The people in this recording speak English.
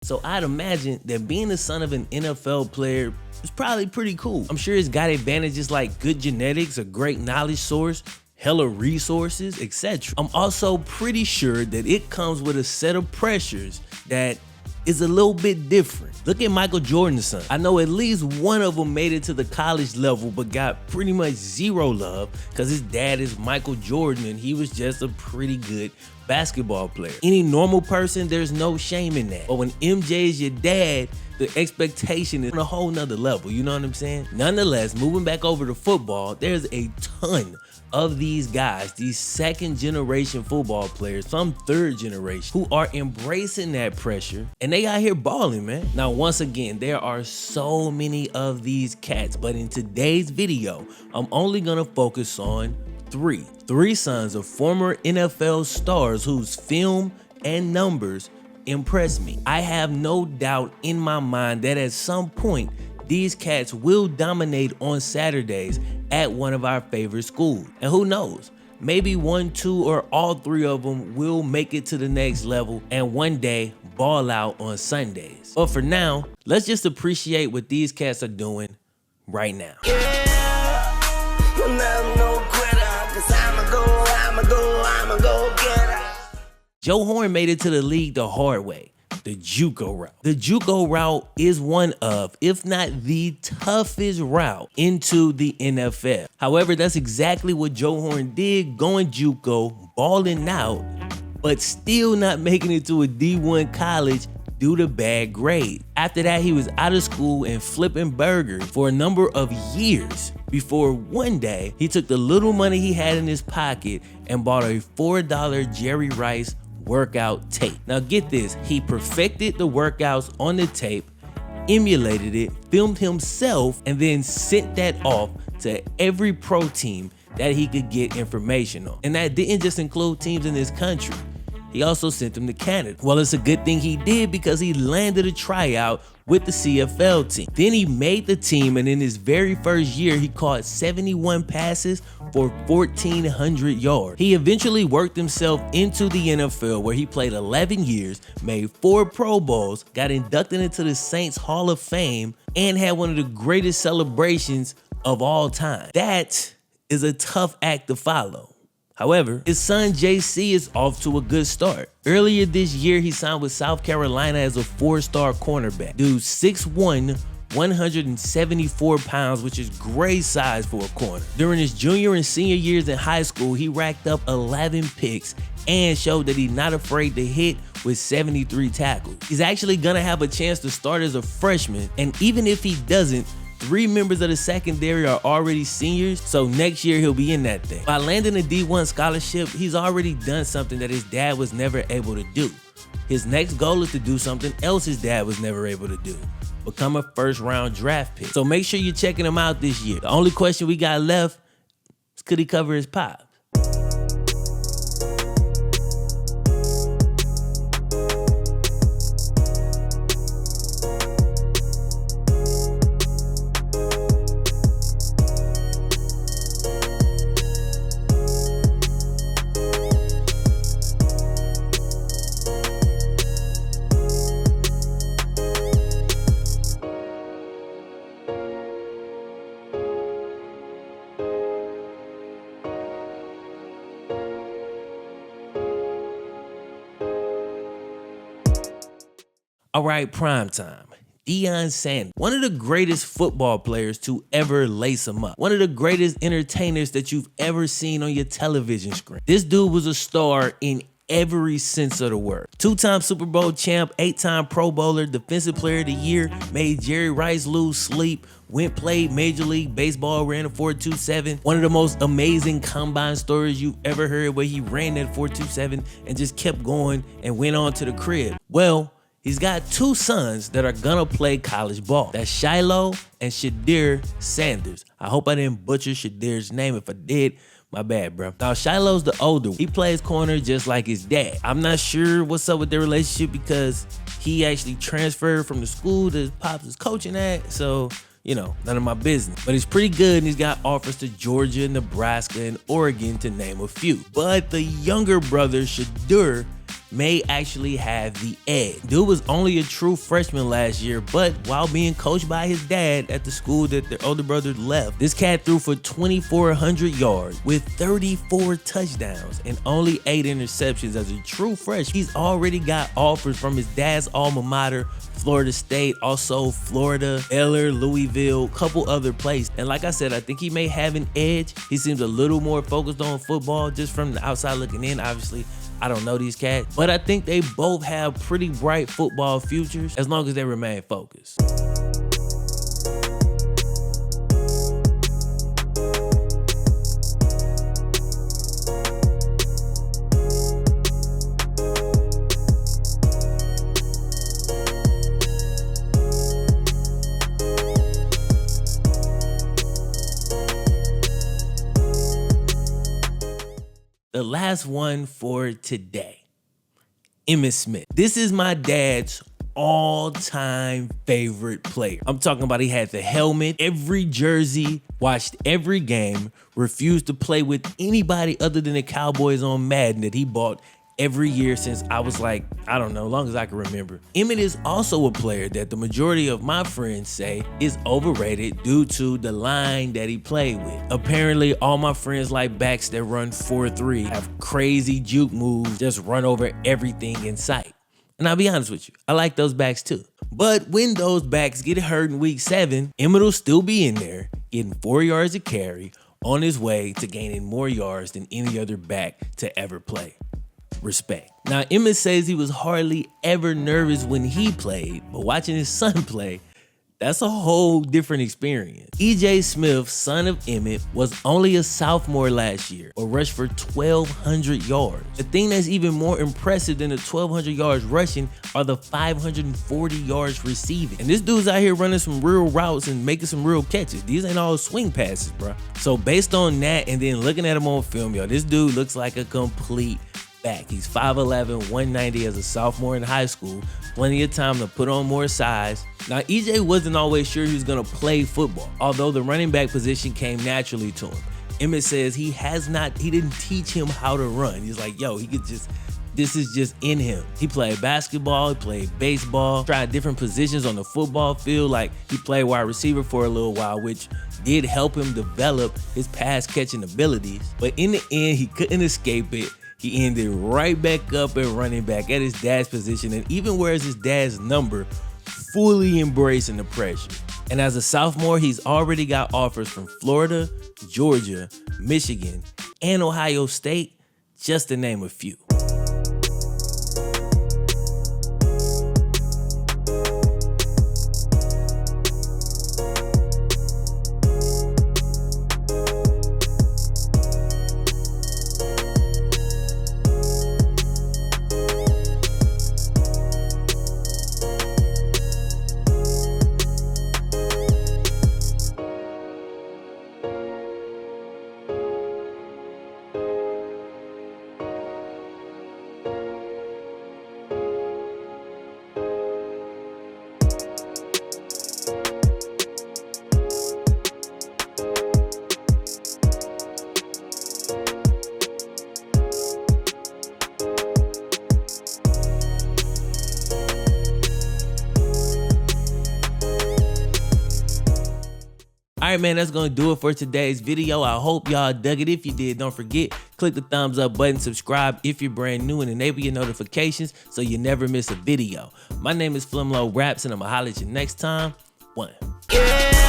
So I'd imagine that being the son of an NFL player is probably pretty cool. I'm sure it's got advantages like good genetics, a great knowledge source, hella resources, etc. I'm also pretty sure that it comes with a set of pressures that is a little bit different. Look at Michael Jordan's son. I know at least one of them made it to the college level but got pretty much zero love because his dad is Michael Jordan and he was just a pretty good basketball player. Any normal person, there's no shame in that. But when MJ is your dad, the expectation is on a whole nother level, you know what I'm saying? Nonetheless, moving back over to football, there's a ton of these guys, these second generation football players, some third generation, who are embracing that pressure and they out here balling, man. Now, once again, there are so many of these cats, but in today's video, I'm only gonna focus on three sons of former NFL stars whose film and numbers impress me. I have no doubt in my mind that at some point, these cats will dominate on Saturdays at one of our favorite schools. And who knows, maybe one, two, or all three of them will make it to the next level and one day ball out on Sundays. But for now, let's just appreciate what these cats are doing right now. Joe Horn made it to the league the hard way, the JUCO route. The JUCO route is one of, if not the toughest route into the NFL. However, that's exactly what Joe Horn did, going JUCO, balling out, but still not making it to a D1 college due to bad grades. After that, he was out of school and flipping burgers for a number of years before one day he took the little money he had in his pocket and bought a $4 Jerry Rice workout tape. Now get this, he perfected the workouts on the tape, emulated it, filmed himself, and then sent that off to every pro team that he could get information on. And that didn't just include teams in this country. He also sent them to Canada. Well, it's a good thing he did because he landed a tryout with the CFL team. Then he made the team, and in his very first year, he caught 71 passes for 1,400 yards. He eventually worked himself into the NFL where he played 11 years, made 4 Pro Bowls, got inducted into the Saints Hall of Fame, and had one of the greatest celebrations of all time. That is a tough act to follow. However, his son JC is off to a good start. Earlier this year, he signed with South Carolina as a 4-star cornerback. Dude, 6'1", 174 pounds, which is great size for a corner. During his junior and senior years in high school, he racked up 11 picks and showed that he's not afraid to hit with 73 tackles. He's actually gonna have a chance to start as a freshman, and even if he doesn't, 3 members of the secondary are already seniors, so next year he'll be in that thing. By landing a D1 scholarship, he's already done something that his dad was never able to do. His next goal is to do something else his dad was never able to do: become a first-round draft pick. So make sure you're checking him out this year. The only question we got left is, could he cover his pops? All right, primetime. Deion Sanders, one of the greatest football players to ever lace him up. One of the greatest entertainers that you've ever seen on your television screen. This dude was a star in every sense of the word. 2-time Super Bowl champ, 8-time Pro Bowler, Defensive Player of the Year, made Jerry Rice lose sleep, went played Major League Baseball, ran a 4.27. One of the most amazing combine stories you've ever heard, where he ran that 4.27 and just kept going and went on to the crib. Well, he's got 2 sons that are gonna play college ball. That's FlemLo and Shedeur Sanders. I hope I didn't butcher Shedeur's name. If I did, my bad, bro. Now, Shiloh's the older one. He plays corner just like his dad. I'm not sure what's up with their relationship because he actually transferred from the school that his pops is coaching at, so, you know, none of my business. But he's pretty good, and he's got offers to Georgia, Nebraska, and Oregon, to name a few. But the younger brother, Shedeur, may actually have the edge. Dude was only a true freshman last year, but while being coached by his dad at the school that their older brother left, this cat threw for 2,400 yards with 34 touchdowns and only 8 interceptions. As a true freshman, he's already got offers from his dad's alma mater, Florida State, also Florida, Baylor, Louisville, couple other places. And like I said, I think he may have an edge. He seems a little more focused on football just from the outside looking in. Obviously, I don't know these cats, but I think they both have pretty bright football futures as long as they remain focused. The last one for today, Emmitt Smith. This is my dad's all-time favorite player. I'm talking about he had the helmet, every jersey, watched every game, refused to play with anybody other than the Cowboys on Madden that he bought every year since I was like, I don't know, long as I can remember. Emmitt is also a player that the majority of my friends say is overrated due to the line that he played with. Apparently, all my friends like backs that run 4-3, have crazy juke moves, just run over everything in sight. And I'll be honest with you, I like those backs too. But when those backs get hurt in week 7, Emmitt will still be in there, getting 4 yards a carry, on his way to gaining more yards than any other back to ever play. Respect. Now, Emmitt says he was hardly ever nervous when he played, but watching his son play, that's a whole different experience. E.J. Smith, son of Emmitt, was only a sophomore last year, but rushed for 1,200 yards. The thing that's even more impressive than the 1,200 yards rushing are the 540 yards receiving. And this dude's out here running some real routes and making some real catches. These ain't all swing passes, bro. So based on that and then looking at him on film, yo, this dude looks like a complete back. He's 5'11", 190 as a sophomore in high school. Plenty of time to put on more size. Now, EJ wasn't always sure he was going to play football, although the running back position came naturally to him. Emmitt says he didn't teach him how to run. He's like, yo, this is just in him. He played basketball, he played baseball, tried different positions on the football field. Like, he played wide receiver for a little while, which did help him develop his pass catching abilities. But in the end, he couldn't escape it. He ended right back up at running back at his dad's position and even wears his dad's number, fully embracing the pressure. And as a sophomore, he's already got offers from Florida, Georgia, Michigan, and Ohio State, just to name a few. All right, man, that's gonna do it for today's video. I hope y'all dug it. If you did, don't forget, click the thumbs up button, subscribe if you're brand new, and enable your notifications so you never miss a video. My name is FlemLo Raps, and I'ma holler at you next time. One. Yeah.